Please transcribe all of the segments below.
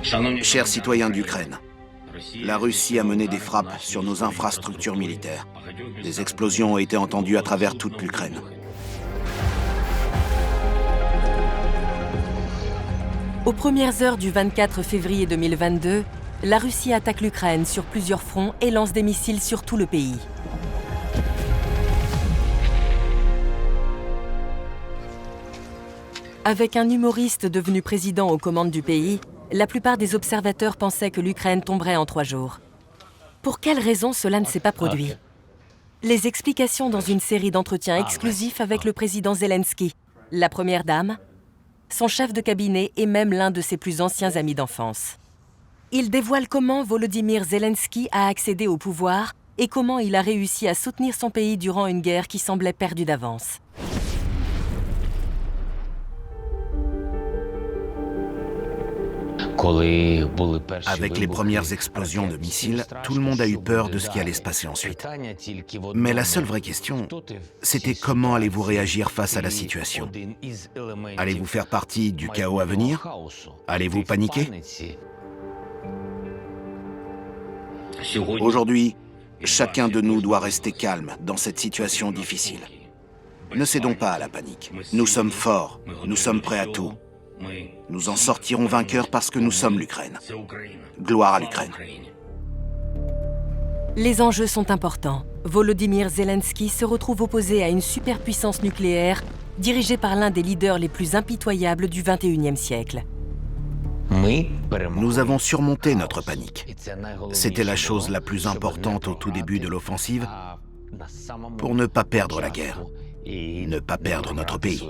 Chers citoyens d'Ukraine, la Russie a mené des frappes sur nos infrastructures militaires. Des explosions ont été entendues à travers toute l'Ukraine. Aux premières heures du 24 février 2022, la Russie attaque l'Ukraine sur plusieurs fronts et lance des missiles sur tout le pays. Avec un humoriste devenu président aux commandes du pays, la plupart des observateurs pensaient que l'Ukraine tomberait en 3 jours. Pour quelles raisons cela ne s'est pas produit? Les explications dans une série d'entretiens exclusifs avec le président Zelensky, la première dame, son chef de cabinet et même l'un de ses plus anciens amis d'enfance. Il dévoile comment Volodymyr Zelensky a accédé au pouvoir et comment il a réussi à soutenir son pays durant une guerre qui semblait perdue d'avance. Avec les premières explosions de missiles, tout le monde a eu peur de ce qui allait se passer ensuite. Mais la seule vraie question, c'était comment allez-vous réagir face à la situation? Allez-vous faire partie du chaos à venir? Allez-vous paniquer? Aujourd'hui, chacun de nous doit rester calme dans cette situation difficile. Ne cédons pas à la panique. Nous sommes forts, nous sommes prêts à tout. Nous en sortirons vainqueurs parce que nous sommes l'Ukraine. Gloire à l'Ukraine. Les enjeux sont importants. Volodymyr Zelensky se retrouve opposé à une superpuissance nucléaire dirigée par l'un des leaders les plus impitoyables du XXIe siècle. Nous avons surmonté notre panique. C'était la chose la plus importante au tout début de l'offensive pour ne pas perdre la guerre, ne pas perdre notre pays.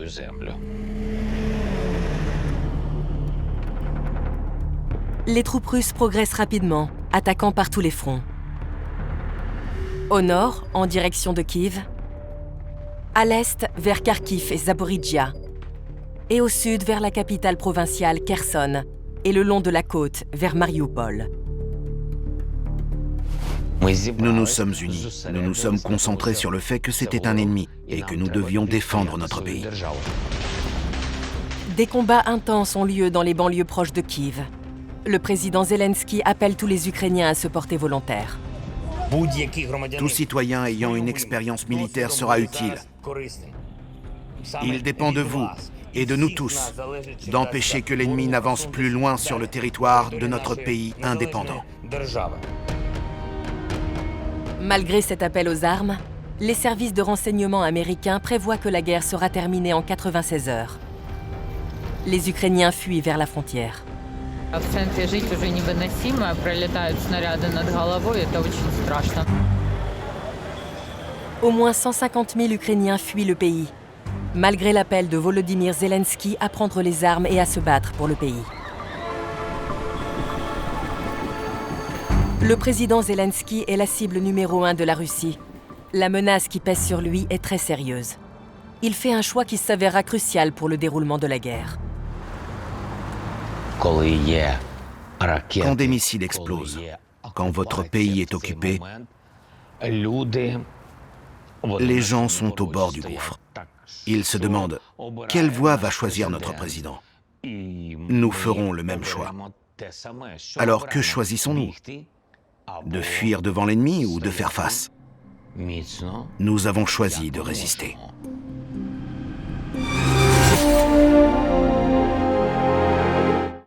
Les troupes russes progressent rapidement, attaquant par tous les fronts. Au nord, en direction de Kiev, à l'est, vers Kharkiv et Zaporijia, et au sud, vers la capitale provinciale Kherson, et le long de la côte, vers Mariupol. Nous nous sommes unis, nous nous sommes concentrés sur le fait que c'était un ennemi et que nous devions défendre notre pays. Des combats intenses ont lieu dans les banlieues proches de Kiev. Le président Zelensky appelle tous les Ukrainiens à se porter volontaires. Tout citoyen ayant une expérience militaire sera utile. Il dépend de vous et de nous tous d'empêcher que l'ennemi n'avance plus loin sur le territoire de notre pays indépendant. Malgré cet appel aux armes, les services de renseignement américains prévoient que la guerre sera terminée en 96 heures. Les Ukrainiens fuient vers la frontière. В центре жить уже невыносимо, пролетают снаряды над головой, это очень страшно. Au moins 150 000 Ukrainiens fuient le pays, malgré l'appel de Volodymyr Zelensky à prendre les armes et à se battre pour le pays. Le président Zelensky est la cible numéro 1 de la Russie. La menace qui pèse sur lui est très sérieuse. Il fait un choix qui s'avérera crucial pour le déroulement de la guerre. Quand des missiles explosent, quand votre pays est occupé, les gens sont au bord du gouffre. Ils se demandent quelle voie va choisir notre président. Nous ferons le même choix. Alors que choisissons-nous? De fuir devant l'ennemi ou de faire face? Nous avons choisi de résister.